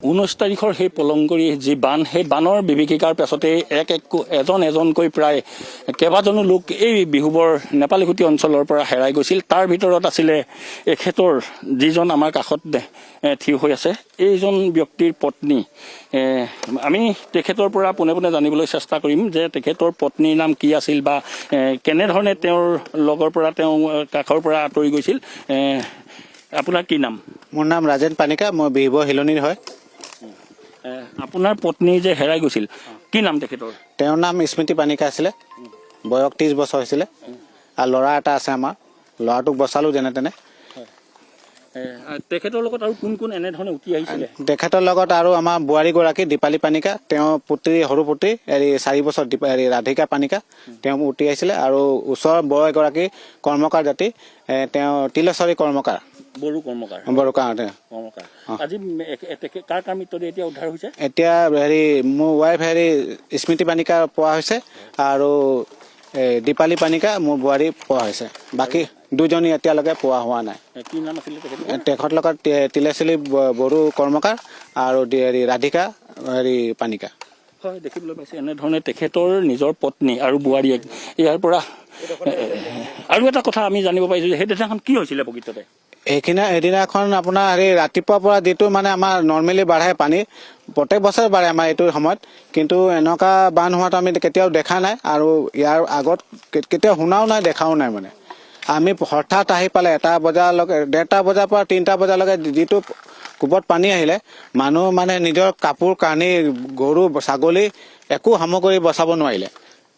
19 তাৰিখৰ সেই পলংগুৰি যি বান সেই বানৰ বিভীষিকাৰ পাছতে এজনকৈ প্ৰায় কেইবাজনো লোক এই বিহুবৰ নেপালীকুটি অঞ্চলৰ পৰা হেৰাই গৈছিল। তাৰ ভিতৰত আছিলে এখেতৰ যিজন আমাৰ কাষত থিয় হৈ আছে এইজন ব্যক্তিৰ পত্নী। আমি তেখেতৰ পৰা পোনে পোনে জানিবলৈ চেষ্টা কৰিম যে তেখেতৰ পত্নীৰ নাম কি আছিল বা কেনেধৰণে তেওঁৰ লগৰ পৰা তেওঁ কাষৰ পৰা আঁতৰি গৈছিল। আপোনাৰ কি নাম? মোৰ নাম ৰাজেন পানিকা, মই বিহুবৰ হিলনিৰ হয়। আপোনাৰ পত্নী যে হেৰাই গৈছিল কি নাম তেখেতৰ? তেওঁৰ নাম স্মৃতি পানিকা আছিলে, বয়স 30 বছৰ হৈছিলে আৰু ল'ৰা এটা আছে আমাৰ। ল'ৰাটোক বচালোঁ যেনে তেনে। তেখেতৰ লগত আৰু কোন কোন এনেধৰণে উঠি আহিছিলে? তেখেতৰ লগত আৰু আমাৰ বোৱাৰীগৰাকী দীপালী পানিকা, তেওঁৰ পুত্ৰী সৰু পুত্ৰী 4 বছৰ ৰাধিকা পানিকা, তেওঁ উঠি আহিছিলে আৰু ওচৰৰ বৰ এগৰাকী কৰ্মকাৰ জাতি, তেওঁ তিলেশ্বৰী কৰ্মকাৰ। বড়ো কৰ্মকাৰ। আজি কাৰ কাৰ মৃতদেহ এতিয়া উদ্ধাৰ হৈছে? এতিয়া মোৰ ৱাইফ স্মৃতি পানিকা পোৱা হৈছে আৰু দীপালী পানিকা মোৰ বোৱাৰী পোৱা হৈছে। বাকী দুজনী এতিয়ালৈকে পোৱা হোৱা নাই। কি নাম আছিলে তেখেতৰ লগত তিলেশ্বৰী বড়ো কৰ্মকাৰ আৰু ৰাধিকা পানিকা। হয়, দেখিবলৈ পাইছে এনেধৰণে তেখেতৰ নিজৰ পত্নী আৰু বোৱাৰীয়েক। ইয়াৰ পৰা আৰু এটা কথা আমি জানিব পাৰিছোঁ যে সেই দিনাখন কি হৈছিলে প্ৰকৃততে? এদিনাখন আপোনাৰ ৰাতিপুৱাৰ পৰা যিটো মানে আমাৰ নৰ্মেলি বাঢ়ে পানী, প্ৰত্যেক বছৰে বাঢ়ে আমাৰ এইটো সময়ত, কিন্তু এনেকুৱা বান হোৱাটো আমি কেতিয়াও দেখা নাই আৰু ইয়াৰ আগত কেতিয়াও শুনাও নাই, দেখাও নাই। মানে আমি হঠাৎ আহি পালে 1টা বজালৈকে, 1:30 বজাৰ পৰা 3টা বজালৈকে যিটো কোবত পানী আহিলে, মানুহ মানে নিজৰ কাপোৰ কানি গৰু ছাগলী একো সামগ্ৰী বচাব নোৱাৰিলে।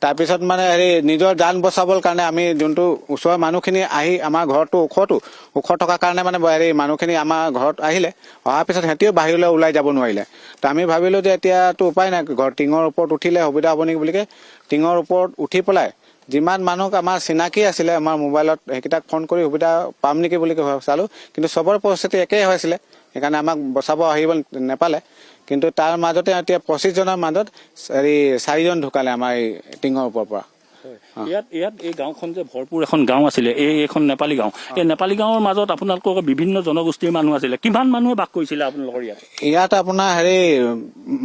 তাৰপিছত মানে নিজৰ যান বচাবৰ কাৰণে আমি যোনটো ওচৰৰ মানুহখিনি আহি, আমাৰ ঘৰটো ওখ থকাৰ কাৰণে মানে মানুহখিনি আমাৰ ঘৰত আহিলে। অহাৰ পিছত সিহঁতিও বাহিৰলৈ ওলাই যাব নোৱাৰিলে। তো আমি ভাবিলোঁ যে এতিয়াতো উপায় নাই, টিঙৰ ওপৰত উঠিলে সুবিধা হ'ব নেকি বুলিকে টিঙৰ ওপৰত উঠি পেলাই যিমান মানুহ আমাৰ চিনাকি আছিলে আমাৰ মোবাইলত সেইকেইটাক ফোন কৰি সুবিধা পাম নেকি বুলি চালোঁ, কিন্তু চবৰে পৰিস্থিতি একেই হৈছিলে, সেইকাৰণে আমাক বচাব আহিব নেপালে। কিন্তু তাৰ মাজতে এতিয়া 25 জনৰ মাজত 4জন ঢুকালে আমাৰ এই টিঙৰ ওপৰৰ পৰা। ইয়াত এই গাঁওখন যে ভৰপূৰ এখন গাঁও আছিলে, এইখন নেপালী গাঁও। এই নেপালী গাঁৱৰ মাজত আপোনালোকৰ বিভিন্ন জনগোষ্ঠীৰ মানুহ আছিলে। কিমান মানুহে বাস কৰিছিলে আপোনালোকৰ ইয়াত? ইয়াত আপোনাৰ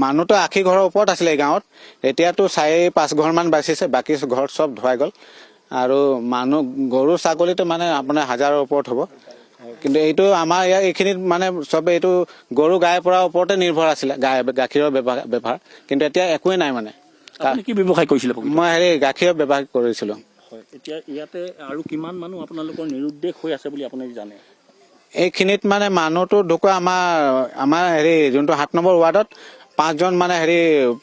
মানুহতো 80 ঘৰৰ ওপৰত আছিলে এই গাঁৱত। এতিয়াতো 4-5 ঘৰমান বাচিছে, বাকী ঘৰ চব ধুৱাই গ'ল। আৰু মানুহ গৰু ছাগলীটো মানে আপোনাৰ 1000ৰ ওপৰত হ'ব। কিন্তু এইটো আমাৰ এইখিনিত মানে চব এইটো গৰু গাইৰ পৰা ওপৰতে নিৰ্ভৰ আছিলে, গাখীৰৰ বেপাৰ। কিন্তু এতিয়া একোৱেই নাই। মানে কি ব্যৱসায় কৰিছিলে? মই গাখীৰৰ ব্যৱসায় কৰিছিলোঁ। এতিয়া ইয়াতে আৰু কিমান মানুহ আপোনালোকৰ নিৰুদ্দেশ হৈ আছে বুলি আপুনি জানে? এইখিনিত মানে মানুহটো ঢুকুৱা আমাৰ যোনটো 7 নম্বৰ ৱাৰ্ডত 5জন মানে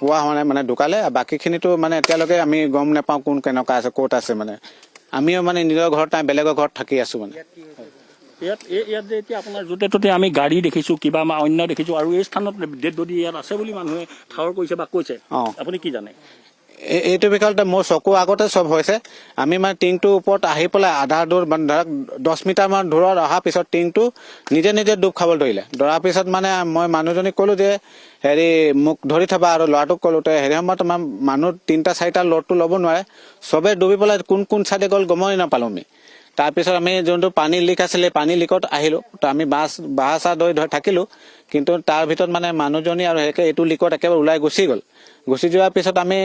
পোৱা হোৱা নাই, মানে ঢুকালে। বাকীখিনিতো মানে এতিয়ালৈকে আমি গম নাপাওঁ কোন কেনেকুৱা আছে, ক'ত আছে। মানে আমিও মানে নিজৰ ঘৰত নাই, বেলেগৰ ঘৰত থাকি আছো। মানে ইয়াত যে এতিয়া আপোনাৰ য'তে ত'তে আমি গাড়ী দেখিছোঁ, কিবা অন্য দেখিছোঁ, আৰু এই স্থানত ডেড বডি ইয়াত আছে বুলি মানুহে ঠাৱৰ কৰিছে বা কৈছে, আপুনি কি জানে? এইটো বিষয়ত মোৰ চকু আগতে চব হৈছে। আমি মানে টিংটোৰ ওপৰত আহি পেলাই আধা দূৰ ধৰক 10 মিটাৰমান দূৰত অহাৰ পিছত টিংটো নিজে ডুব খাবলৈ ধৰিলে। ধৰাৰ পিছত মানে মই মানুহজনীক ক'লোঁ যে মোক ধৰি থবা, আৰু ল'ৰাটোক ক'লোঁ। তো সময়ত আমাৰ মানুহ 3-4টা ল'ডটো ল'ব নোৱাৰে, চবে ডুবি পেলাই কোন চাইডে গ'ল গমেই নাপালোঁ আমি। তাৰপিছত আমি যোনটো পানী লিক আছিলে, পানী লিকত আহিলোঁ। তো আমি বাঁহ চাহ ধৰি থাকিলোঁ, কিন্তু তাৰ ভিতৰত মানে মানুহজনী আৰু এইটো লিকত একেবাৰে ওলাই গুচি গ'ল। গুচি যোৱাৰ পিছত আমি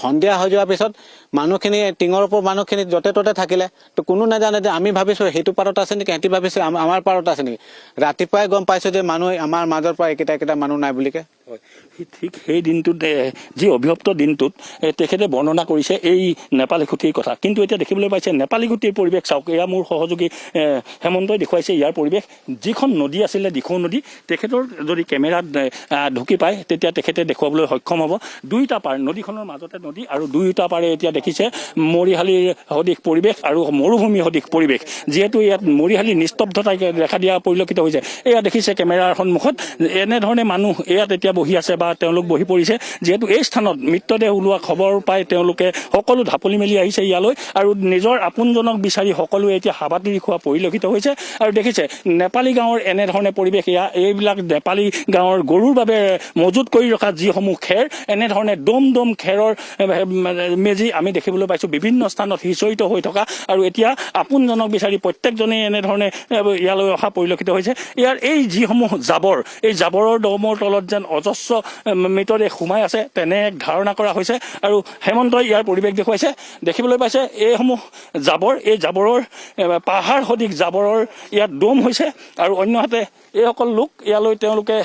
সন্ধিয়া হৈ যোৱাৰ পিছত মানুহখিনি টিঙৰ ওপৰত মানুহখিনি য'তে ত'তে থাকিলে। তো কোনো নাজানে যে আমি ভাবিছোঁ সেইটো পাৰত আছে নেকি, সিহঁতি ভাবিছোঁ আমাৰ পাৰত আছে নেকি। ৰাতিপুৱাই গম পাইছোঁ যে মানুহ আমাৰ মাজৰ পৰা এইকেইটা মানুহ নাই বুলিকে। ঠিক সেই দিনটোত, যি অভিশপ্ত দিনটোত তেখেতে বৰ্ণনা কৰিছে এই নেপালীকুটিৰ কথা। কিন্তু এতিয়া দেখিবলৈ পাইছে নেপালীকুটিৰ পৰিৱেশ চাওক। এয়া মোৰ সহযোগী হেমন্তই দেখুৱাইছে ইয়াৰ পৰিৱেশ। যিখন নদী আছিলে দিখৌ নদী, তেখেতৰ যদি কেমেৰাত ঢুকি পায় তেতিয়া তেখেতে দেখুৱাবলৈ সক্ষম হ'ব। 2টা পাৰ, নদীখনৰ মাজতে নদী, আৰু 2টা পাৰে এতিয়া দেখিছে মৰিশালীৰ সদৃশ পৰিৱেশ আৰু মৰুভূমি সদৃশ পৰিৱেশ। যিহেতু ইয়াত মৰিশালী নিস্তব্ধতাই দেখা দিয়া পৰিলক্ষিত হৈছে। এয়া দেখিছে কেমেৰাৰ সন্মুখত এনেধৰণে মানুহ ইয়াত এতিয়া বহি আছে বা তেওঁলোক বহি পৰিছে। যিহেতু এই স্থানত মৃতদেহ ওলোৱা খবৰ পাই তেওঁলোকে সকলো ঢাপলি মেলি আহিছে ইয়ালৈ, আৰু নিজৰ আপোনজনক বিচাৰি সকলোৱে এতিয়া হাবাথুৰি খোৱা পৰিলক্ষিত হৈছে। আৰু দেখিছে নেপালী গাঁৱৰ এনেধৰণে পৰিৱেশ। এইবিলাক নেপালী গাঁৱৰ গৰুৰ বাবে মজুত কৰি ৰখা যিসমূহ খেৰ এনেধৰণে দম দম খেৰৰ মেজি আমি দেখিবলৈ পাইছোঁ বিভিন্ন স্থানত সিঁচৰিত হৈ থকা আৰু এতিয়া আপোনজনক বিচাৰি প্ৰত্যেকজনেই এনেধৰণে ইয়ালৈ অহা পৰিলক্ষিত হৈছে ইয়াৰ এই যিসমূহ জাবৰ এই জাবৰৰ দমৰ তলত যেন অজস্ৰ মৃতদেহ সোমাই আছে তেনে এক ধাৰণা কৰা হৈছে আৰু হেমন্তই ইয়াৰ পৰিৱেশ দেখুৱাইছে দেখিবলৈ পাইছে এইসমূহ জাবৰ এই জাবৰৰ পাহাৰ সদৃশ জাবৰৰ ইয়াত দম হৈছে আৰু অন্যহাতে এইসকল লোক ইয়ালৈ তেওঁলোকে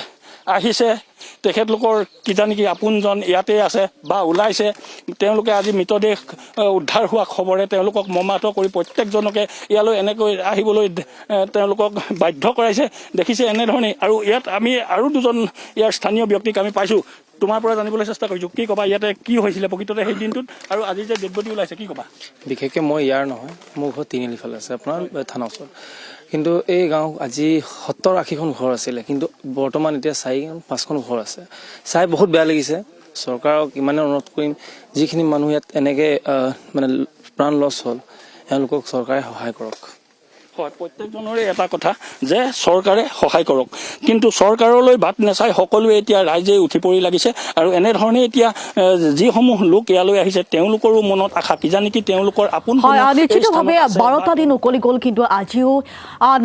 আহিছে তেখেতলোকৰ কিজানি কি আপোনজন ইয়াতে আছে বা ওলাইছে তেওঁলোকে আজি মৃতদেহ উদ্ধাৰ হোৱা খবৰে তেওঁলোকক মৰ্মাহত কৰি প্ৰত্যেকজনকে ইয়ালৈ এনেকৈ আহিবলৈ তেওঁলোকক বাধ্য কৰাইছে দেখিছে এনেধৰণেই আৰু ইয়াত আমি আৰু দুজন ইয়াৰ স্থানীয় ব্যক্তিক আমি পাইছোঁ তোমাৰ পৰা জানিবলৈ চেষ্টা কৰিছোঁ কি ক'বা ইয়াতে কি হৈছিলে প্ৰকৃততে সেই দিনটোত আৰু আজি যে ডেড বডি ওলাইছে কি ক'বা বিশেষকৈ মই ইয়াৰ নহয় মোৰ ঘৰ তিনিআলি ফালে আছে আপোনাৰ থানা ওচৰত কিন্তু এই গাঁও আজি 70-80খন ঘৰ আছিলে কিন্তু বৰ্তমান এতিয়া 4-5খন ঘৰ আছে চাই বহুত বেয়া লাগিছে চৰকাৰক ইমানে অনুৰোধ কৰিম যিখিনি মানুহ ইয়াত এনেকৈ মানে প্ৰাণ লছ হ'ল এওঁলোকক চৰকাৰে সহায় কৰক হয় প্ৰত্যেকজনৰে এটা কথা যে চৰকাৰে সহায় কৰক কিন্তু চৰকাৰলৈ বাট নেচাই সকলোৱে এতিয়া ৰাইজে উঠি পৰি লাগিছে আৰু এনেধৰণে এতিয়া যিসমূহ লোক ইয়ালৈ আহিছে তেওঁলোকৰো মনত আশা কিজানি কি তেওঁলোকৰ আপোন নিশ্চিতভাৱে 12টা দিন উকলি গ'ল কিন্তু আজিও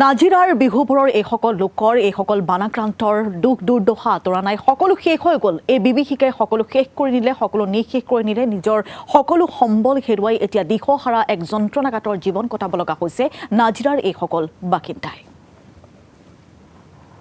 নাজিৰাৰ বিহুবোৰৰ এইসকল লোকৰ এইসকল বানাক্ৰান্তৰ দুখ দুৰ্দশা আঁতৰা নাই সকলো শেষ হৈ গ'ল এই বিভীষিকাই সকলো শেষ কৰি নিলে সকলো নিঃশেষ কৰি নিলে নিজৰ সকলো সম্বল হেৰুৱাই এতিয়া দিশহাৰা এক যন্ত্ৰণাকাতৰ জীৱন কটাব লগা হৈছে নাজিৰাৰ এইসকল বাসিন্দাই